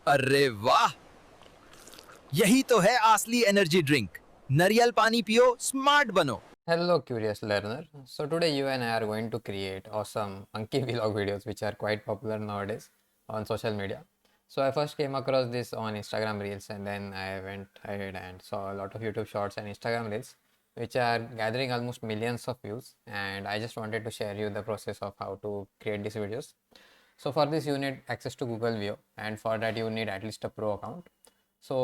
अरे वाह, यही तो है असली एनर्जी ड्रिंक। नारियल पानी पियो, स्मार्ट बनो। Hello, curious learner. So today you and I are going to create awesome monkey vlog videos which are quite popular nowadays on social media. So I first came across this on Instagram Reels, and then I went ahead and saw a lot of YouTube Shorts and Instagram Reels which are gathering almost millions of views, and I just wanted to share you the process of how to create these videos. So for this you need access to Google Veo, and for that you need at least a pro account. So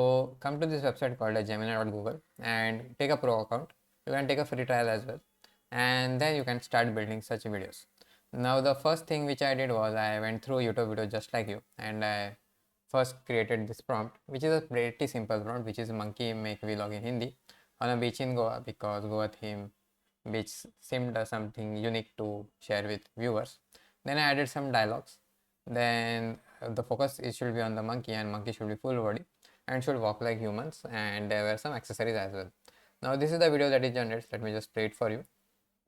come to this website called Gemini.google and take a pro account. You can take a free trial as well, and then you can start building such videos. Now the first thing which I did was I went through YouTube videos just like you, and I first created this prompt, which is a pretty simple prompt, which is monkey make vlog in Hindi on a beach in Goa, because Goa theme beach seemed something unique to share with viewers. Then I added some dialogues. Then the focus is should be on the monkey, and monkey should be full body and should walk like humans, and there were some accessories as well. Now this is the video that is generated. Let me just play it for you.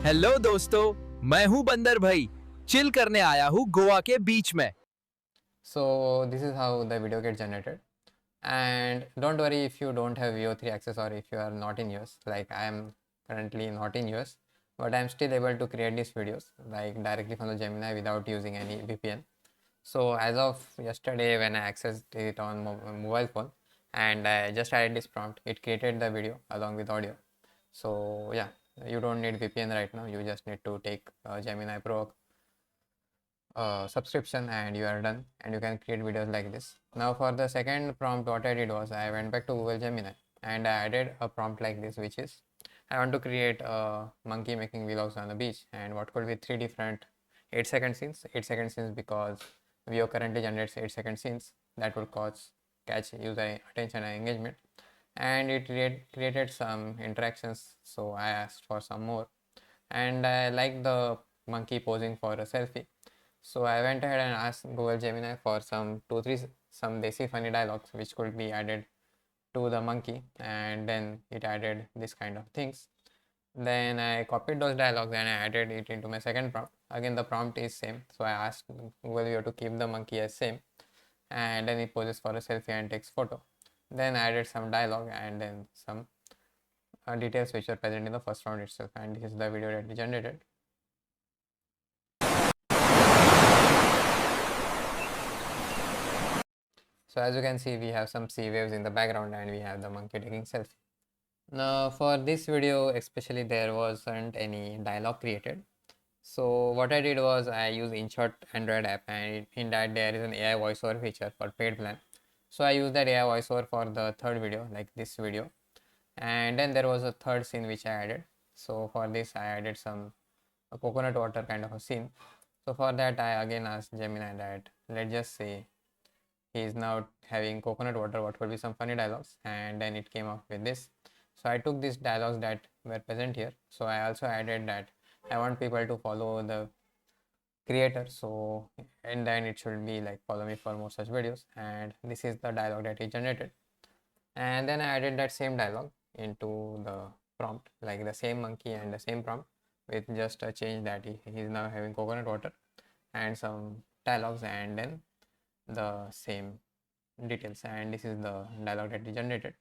Hello दोस्तों, मैं हूँ बंदर भाई, chill करने आया हूँ गोवा के बीच में। So this is how the video gets generated. And don't worry if you don't have VO3 access, or if you are not in US, like I am currently not in US, but I am still able to create these videos like directly from the Gemini without using any VPN. So as of yesterday, when I accessed it on mobile phone and I just added this prompt, it created the video along with audio. So yeah, you don't need VPN right now. You just need to take Gemini Pro subscription, and you are done, and you can create videos like this. Now for the second prompt, what I did was I went back to Google Gemini and I added a prompt like this, which is I want to create a monkey making vlogs on the beach, and what could be three different 8-second scenes. 8-second scenes because Veo currently generates 8-second scenes that would catch user attention and engagement, and it created some interactions, so I asked for some more, and I like the monkey posing for a selfie. So I went ahead and asked Google Gemini for some some desi funny dialogues which could be added to the monkey, and then it added this kind of things. Then I copied those dialogues and I added it into my second prompt. Again the prompt is same, so I asked Google View to keep the monkey as same, and then it poses for a selfie and takes photo. Then I added some dialogue and then some details which are present in the first round itself, and this is the video that we generated. So as you can see, we have some sea waves in the background and we have the monkey taking selfie. Now for this video especially, there wasn't any dialogue created. So what I did was I used InShot Android app, and in that there is an AI voiceover feature for paid plan. So I used that AI voiceover for the third video, like this video. And then there was a third scene which I added. So for this I added a coconut water kind of a scene. So for that I again asked Gemini that let's just say he is now having coconut water, what could be some funny dialogues, and then it came up with this. So I took these dialogues that were present here, so I also added that I want people to follow the creator, so and then it should be like follow me for more such videos, and this is the dialogue that he generated. And then I added that same dialogue into the prompt, like the same monkey and the same prompt, with just a change that he is now having coconut water and some dialogues, and then the same details, and this is the dialogue that we generated.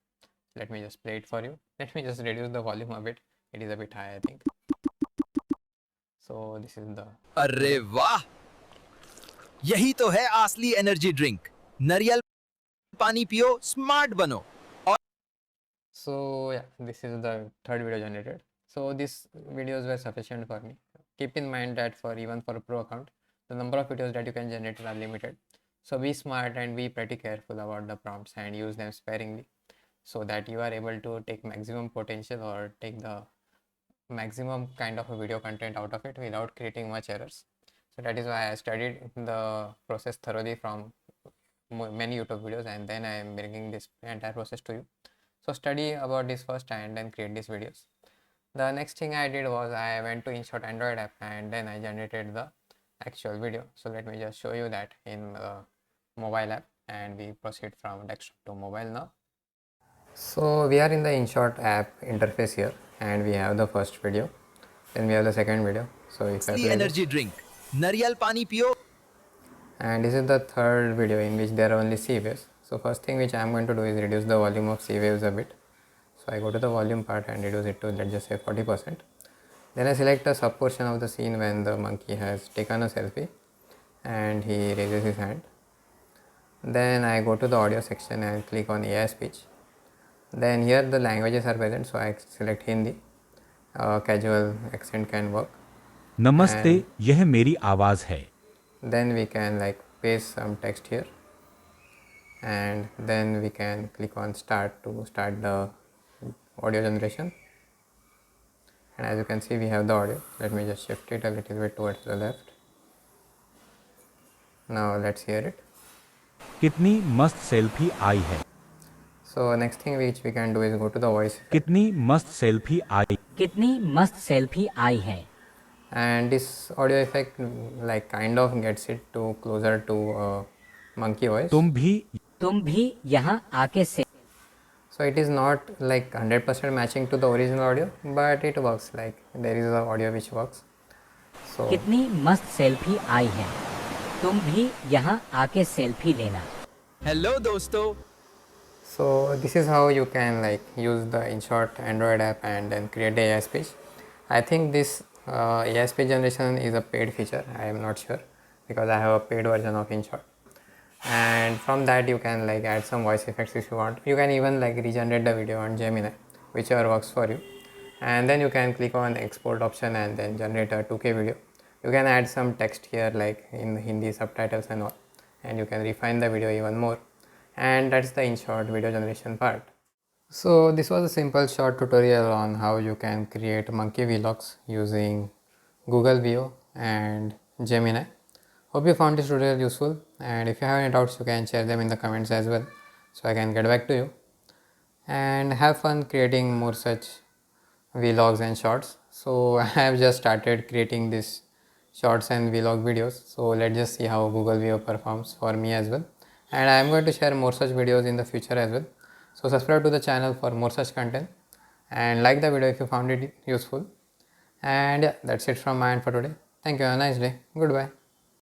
Let me just play it for you. Let me just reduce the volume a bit. It is a bit high, I think. So this is the अरे वाह, यही तो है असली energy drink. नारियल पानी पियो, smart बनो। so yeah, this is the third video generated. So these videos were sufficient for me. Keep in mind that for even for a pro account, the number of videos that you can generate are limited. So be smart and be pretty careful about the prompts and use them sparingly, so that you are able to take maximum potential or take the maximum kind of a video content out of it without creating much errors. So that is why I studied the process thoroughly from many YouTube videos, and then I am bringing this entire process to you. So study about this first and then create these videos. The next thing I did was I went to InShot Android app and then I generated the actual video. So let me just show you that in the mobile app, and we proceed from desktop to mobile now. So we are in the InShot app interface here, and we have the first video, then we have the second video. So if I असली play energy this, drink, नारियल पानी पियो। and this is the third video in which there are only sea waves. So first thing which I am going to do is reduce the volume of sea waves a bit. So I go to the volume part and reduce it to, let's just say, 40%. Then I select a sub portion of the scene when the monkey has taken a selfie and he raises his hand. Then I go to the audio section and click on AI speech. Then here the languages are present, so I select Hindi. Casual accent can work. नमस्ते, And यह मेरी आवाज़ है। then we can like paste some text here, and then we can click on start to start the audio generation. And as you can see, we have the audio. Let me just shift it a little bit towards the left. Now let's hear it. कितनी मस्त selfie आई है। So next thing which we can do is go to the voice effect. कितनी मस्त selfie आई। कितनी मस्त selfie आई है। And this audio effect like kind of gets it to closer to monkey voice. तुम भी यहाँ आके से So it is not like 100% matching to the original audio, but it works. Like there is a audio which works. So कितनी मस्त selfie आई है। तुम भी यहाँ आके सेल्फी लेना। हेलो दोस्तों। So this is how you can like use the InShot Android app and then create the AI speech. I think this AI speech generation is a paid feature. I am not sure because I have a paid version of InShot. And from that you can like add some voice effects if you want. You can even like regenerate the video on Gemini, whichever works for you. And then you can click on export option and then generate a 2K video. You can add some text here like in Hindi subtitles and all, and you can refine the video even more. And that's the InShot video generation part. So this was a simple short tutorial on how you can create monkey vlogs using Google Veo and Gemini. Hope you found this tutorial useful, and if you have any doubts you can share them in the comments as well so I can get back to you. And have fun creating more such vlogs and shorts. So I have just started creating this shorts and vlog videos, so let's just see how Google Veo performs for me as well. And I am going to share more such videos in the future as well. So subscribe to the channel for more such content and like the video if you found it useful. And yeah, that's it from my end for today. Thank you. Have a nice day. Goodbye.